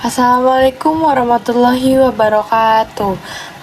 Assalamualaikum warahmatullahi wabarakatuh.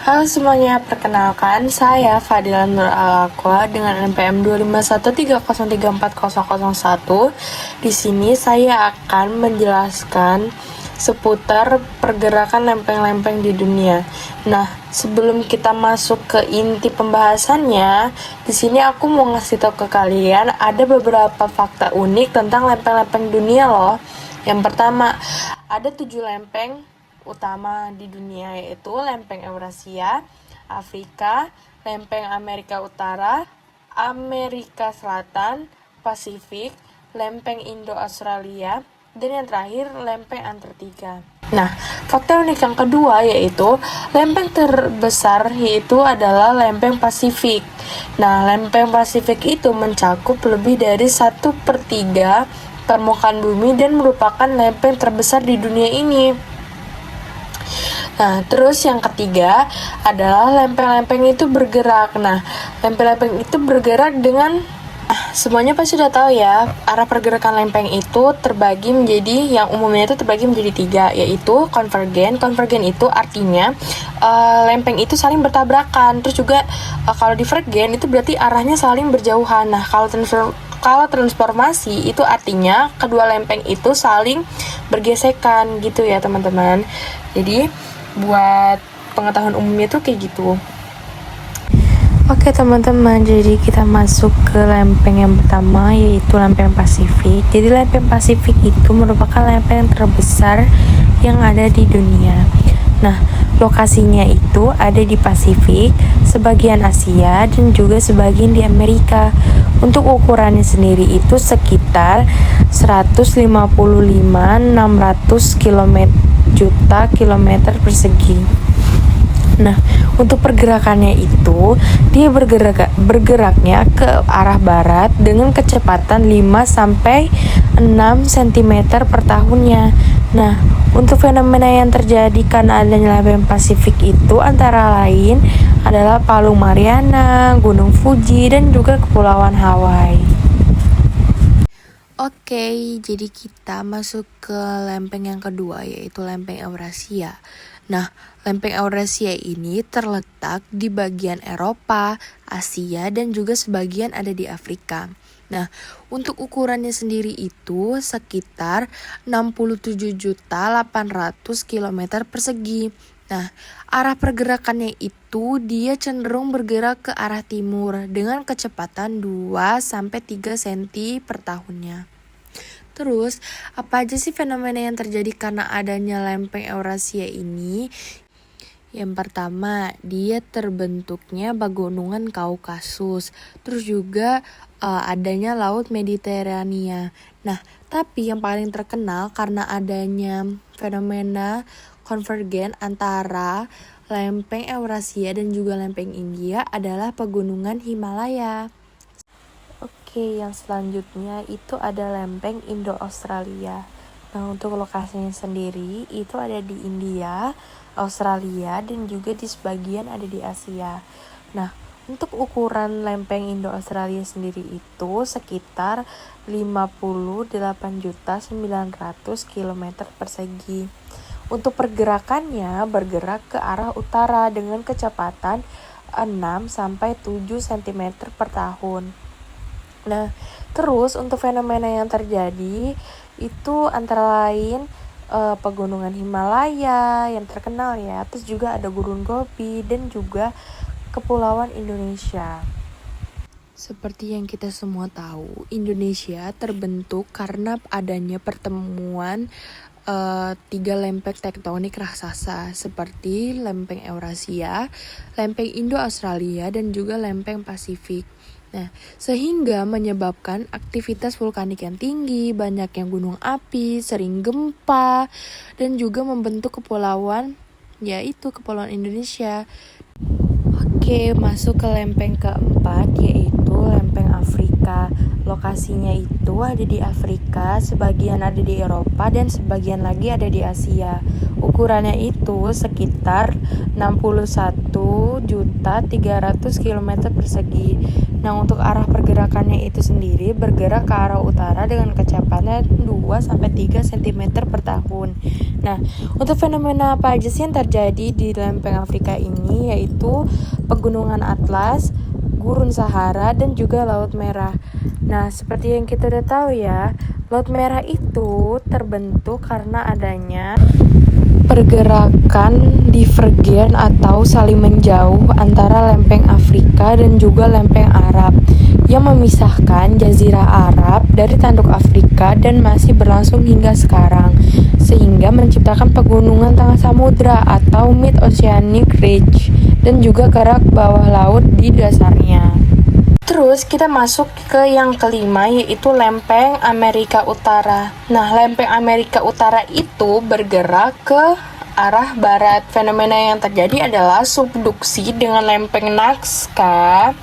Halo semuanya, perkenalkan saya Fadila Nur Al-Aqwa dengan NPM 25130340001. Di sini saya akan menjelaskan seputar pergerakan lempeng-lempeng di dunia. Nah, sebelum kita masuk ke inti pembahasannya, di sini aku mau ngasih tahu ke kalian ada beberapa fakta unik tentang lempeng-lempeng dunia loh. Yang pertama, ada 7 lempeng utama di dunia, yaitu lempeng Eurasia, Afrika, lempeng Amerika Utara, Amerika Selatan, Pasifik, lempeng Indo-Australia, dan yang terakhir lempeng Antartika. Nah, fakta unik yang kedua yaitu lempeng terbesar yaitu adalah lempeng Pasifik. Nah, lempeng Pasifik itu mencakup lebih dari 1/3 permukaan bumi dan merupakan lempeng terbesar di dunia ini. Nah, terus yang ketiga adalah lempeng-lempeng itu bergerak. Nah, lempeng-lempeng itu bergerak dengan semuanya pasti sudah tahu ya, arah pergerakan lempeng itu terbagi menjadi, yang umumnya itu terbagi menjadi 3, yaitu konvergen. Konvergen itu artinya lempeng itu saling bertabrakan. Terus juga kalau divergen itu berarti arahnya saling berjauhan. Nah, kalau transformasi itu artinya kedua lempeng itu saling bergesekan gitu ya teman-teman. Jadi buat pengetahuan umumnya tuh kayak gitu. Oke teman-teman, jadi kita masuk ke lempeng yang pertama yaitu lempeng Pasifik. Jadi lempeng Pasifik itu merupakan lempeng terbesar yang ada di dunia. Nah, lokasinya itu ada di Pasifik, sebagian Asia, dan juga sebagian di Amerika. Untuk ukurannya sendiri itu sekitar 155.600 juta kilometer persegi. Nah, untuk pergerakannya itu dia bergeraknya ke arah barat dengan kecepatan 5-6 cm per tahunnya. Nah, untuk fenomena yang terjadi karena adanya lempeng Pasifik itu antara lain adalah Palung Mariana, Gunung Fuji, dan juga Kepulauan Hawaii. Oke, jadi kita masuk ke lempeng yang kedua yaitu lempeng Eurasia. Nah, lempeng Eurasia ini terletak di bagian Eropa, Asia, dan juga sebagian ada di Afrika. Nah, untuk ukurannya sendiri itu sekitar 67.800 km persegi. Nah, arah pergerakannya itu dia cenderung bergerak ke arah timur dengan kecepatan 2-3 cm per tahunnya. Terus, apa aja sih fenomena yang terjadi karena adanya lempeng Eurasia ini? Yang pertama, dia terbentuknya pegunungan Kaukasus. Terus juga adanya Laut Mediterania. Nah, tapi yang paling terkenal karena adanya fenomena konvergen antara lempeng Eurasia dan juga lempeng India adalah pegunungan Himalaya. Oke, yang selanjutnya itu ada lempeng Indo-Australia. Nah, untuk lokasinya sendiri itu ada di India, Australia, dan juga di sebagian ada di Asia. Nah, untuk ukuran lempeng Indo-Australia sendiri itu sekitar 58.900 km persegi. Untuk pergerakannya bergerak ke arah utara dengan kecepatan 6-7 cm per tahun. Nah, terus untuk fenomena yang terjadi itu antara lain pegunungan Himalaya yang terkenal ya, terus juga ada Gunung Gobi dan juga Kepulauan Indonesia. Seperti yang kita semua tahu, Indonesia terbentuk karena adanya pertemuan 3 lempeng tektonik raksasa seperti lempeng Eurasia, lempeng Indo-Australia, dan juga lempeng Pasifik. Nah, sehingga menyebabkan aktivitas vulkanik yang tinggi, banyak yang gunung api, sering gempa, dan juga membentuk kepulauan, yaitu Kepulauan Indonesia. Oke, masuk ke lempeng keempat, yaitu lempeng Afrika. Lokasinya itu ada di Afrika, sebagian ada di Eropa, dan sebagian lagi ada di Asia. Ukurannya itu sekitar 61.300 km persegi. Nah, untuk arah pergerakannya itu sendiri bergerak ke arah utara dengan kecepatan 2-3 cm per tahun. Nah, untuk fenomena apa aja sih yang terjadi di lempeng Afrika ini, yaitu pegunungan Atlas, Gurun Sahara, dan juga Laut Merah. Nah, seperti yang kita udah tahu ya, Laut Merah itu terbentuk karena adanya pergerakan divergen atau saling menjauh antara lempeng Afrika dan juga lempeng Arab yang memisahkan Jazirah Arab dari tanduk Afrika dan masih berlangsung hingga sekarang, sehingga menciptakan pegunungan tengah samudra atau mid-oceanic ridge dan juga gerak bawah laut di dasarnya. Terus kita masuk ke yang kelima, yaitu lempeng Amerika Utara. Nah, lempeng Amerika Utara itu bergerak ke arah barat. Fenomena yang terjadi adalah subduksi dengan lempeng Nazca.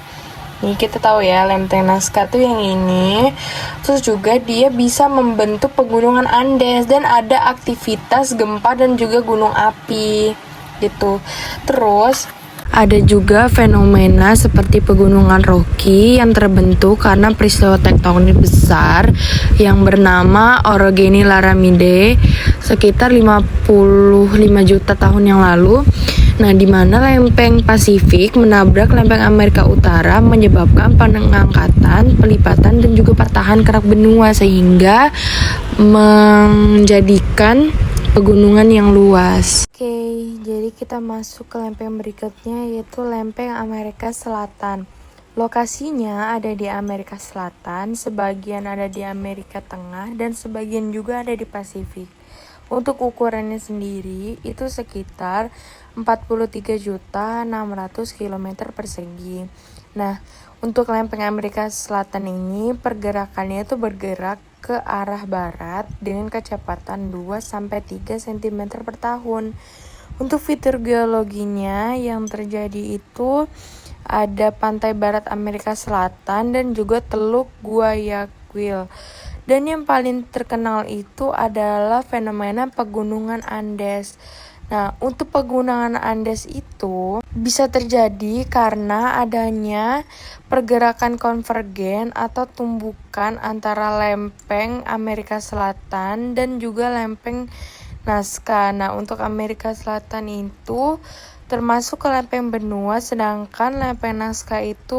Nih kita tahu ya, lempeng Nazca tuh yang ini. Terus juga dia bisa membentuk pegunungan Andes dan ada aktivitas gempa dan juga gunung api gitu. Terus ada juga fenomena seperti pegunungan Rocky yang terbentuk karena peristiwa tektonik besar yang bernama Orogeny Laramide sekitar 55 juta tahun yang lalu. Nah, di mana lempeng Pasifik menabrak lempeng Amerika Utara menyebabkan pengangkatan, pelipatan, dan juga patahan kerak benua sehingga menjadikan pegunungan yang luas. Oke, jadi kita masuk ke lempeng berikutnya, yaitu lempeng Amerika Selatan. Lokasinya ada di Amerika Selatan, sebagian ada di Amerika Tengah, dan sebagian juga ada di Pasifik. Untuk ukurannya sendiri itu sekitar 43.600 km persegi. Nah, untuk lempeng Amerika Selatan ini pergerakannya itu bergerak ke arah barat dengan kecepatan 2-3 cm per tahun. Untuk fitur geologinya yang terjadi itu ada pantai barat Amerika Selatan dan juga Teluk Guayaquil. Dan yang paling terkenal itu adalah fenomena pegunungan Andes. Nah, untuk pegunungan Andes itu bisa terjadi karena adanya pergerakan konvergen atau tumbukan antara lempeng Amerika Selatan dan juga lempeng Nazca. Nah, untuk Amerika Selatan itu termasuk ke lempeng benua, sedangkan lempeng Nazca itu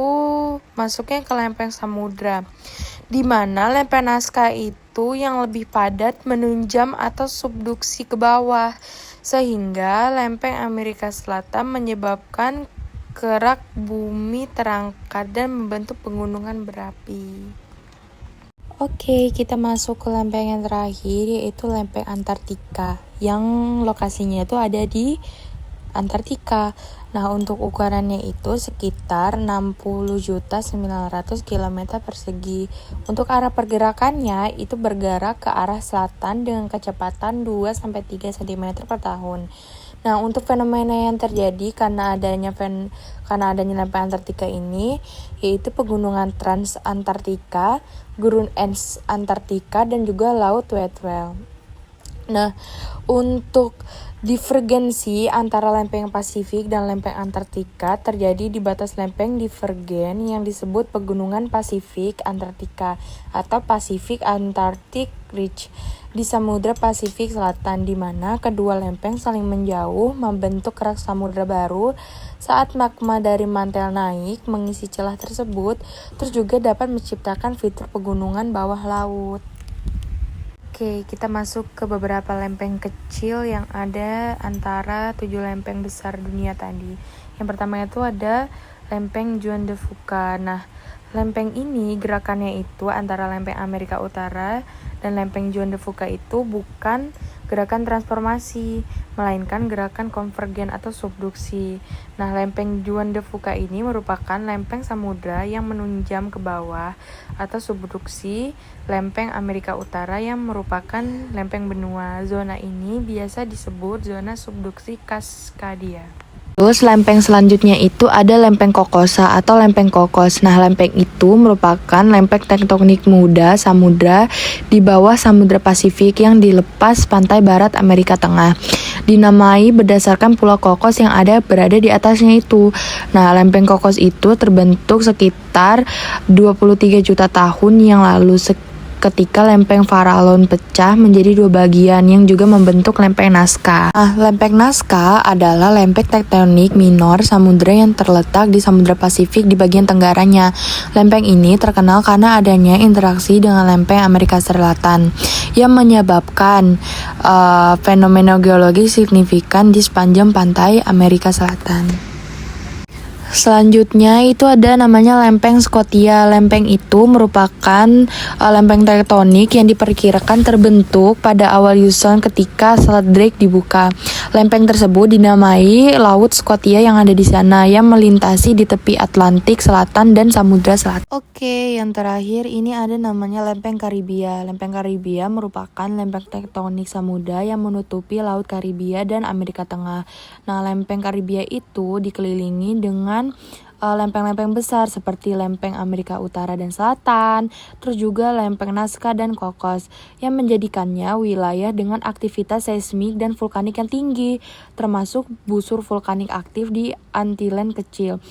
masuknya ke lempeng samudra, di mana lempeng Nazca itu yang lebih padat menunjam atau subduksi ke bawah, sehingga lempeng Amerika Selatan menyebabkan kerak bumi terangkat dan membentuk pegunungan berapi. Oke, kita masuk ke lempeng yang terakhir, yaitu lempeng Antartika, yang lokasinya itu ada di Antartika. Nah, untuk ukurannya itu sekitar 60.900 km persegi. Untuk arah pergerakannya itu bergerak ke arah selatan dengan kecepatan 2-3 cm per tahun. Nah, untuk fenomena yang terjadi karena adanya lempeng Antartika ini, yaitu pegunungan Transantartika, Gurun Es Antartika, dan juga Laut Weddell. Nah, untuk divergensi antara lempeng Pasifik dan lempeng Antartika terjadi di batas lempeng divergen yang disebut pegunungan Pasifik Antartika atau Pacific Antarctic Ridge di Samudra Pasifik Selatan, di mana kedua lempeng saling menjauh membentuk kerak samudra baru saat magma dari mantel naik mengisi celah tersebut, terus juga dapat menciptakan fitur pegunungan bawah laut. Oke, kita masuk ke beberapa lempeng kecil yang ada antara 7 lempeng besar dunia tadi. Yang pertama itu ada lempeng Juan de Fuca. Nah, lempeng ini gerakannya itu antara lempeng Amerika Utara dan lempeng Juan de Fuca itu bukan gerakan transformasi, melainkan gerakan konvergen atau subduksi. Nah, lempeng Juan de Fuca ini merupakan lempeng samudra yang menunjam ke bawah atau subduksi lempeng Amerika Utara yang merupakan lempeng benua. Zona ini biasa disebut zona subduksi Cascadia. Terus lempeng selanjutnya itu ada lempeng Kokosa atau lempeng Kokos. Nah, lempeng itu merupakan lempeng tektonik muda samudra di bawah Samudra Pasifik yang dilepas pantai barat Amerika Tengah. Dinamai berdasarkan Pulau Kokos yang berada di atasnya itu. Nah, lempeng Kokos itu terbentuk sekitar 23 juta tahun yang lalu ketika lempeng Farallon pecah menjadi dua bagian yang juga membentuk lempeng Nazca. Nah, lempeng Nazca adalah lempeng tektonik minor samudra yang terletak di Samudra Pasifik di bagian tenggaranya. Lempeng ini terkenal karena adanya interaksi dengan lempeng Amerika Selatan yang menyebabkan fenomena geologi signifikan di sepanjang pantai Amerika Selatan. Selanjutnya itu ada namanya lempeng Scotia. Lempeng itu merupakan lempeng tektonik yang diperkirakan terbentuk pada awal Yukon ketika Selat Drake dibuka. Lempeng tersebut dinamai Laut Scotia yang ada di sana yang melintasi di tepi Atlantik Selatan dan Samudra Selatan. Oke, yang terakhir ini ada namanya lempeng Karibia. Lempeng Karibia merupakan lempeng tektonik samudra yang menutupi Laut Karibia dan Amerika Tengah. Nah, lempeng Karibia itu dikelilingi dengan lempeng-lempeng besar seperti lempeng Amerika Utara dan Selatan, terus juga lempeng Nazca dan Kokos yang menjadikannya wilayah dengan aktivitas seismik dan vulkanik yang tinggi, termasuk busur vulkanik aktif di Antillen kecil.